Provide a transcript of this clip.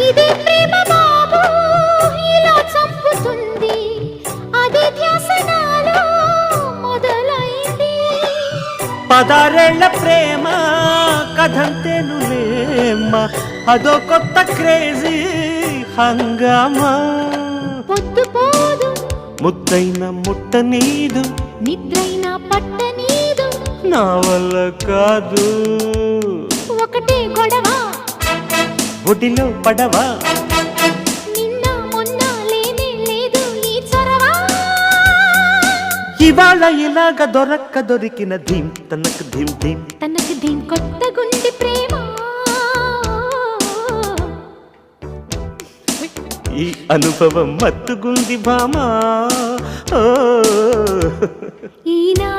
ఇదే ప్రేమ బాబు ఇలా చంపుతుంది, అదే ధ్యాస నాలో మొదలైంది. 16 ప్రేమ కథంతేనులేమ్మా, అదో కొత్త క్రేజీ హంగామా. పొద్దు పోదు ముద్దైన ముట్ట నీదు, నిద్రైన పట్ట నీదు, నా వల్ల కాదు. ఒకటే గొడవ ఒడిలో పడవా, నిన్న మొన్న లేనే లేదు ఈ చొరవ. ఇవాళ ఇలాగ దొరికిన ధీం తనకు ధీం ధీం. తనకు దీని కొత్త గుండె ప్రేమ. ఈ అనుభవం మత్తుగుంది భామా. ఈనా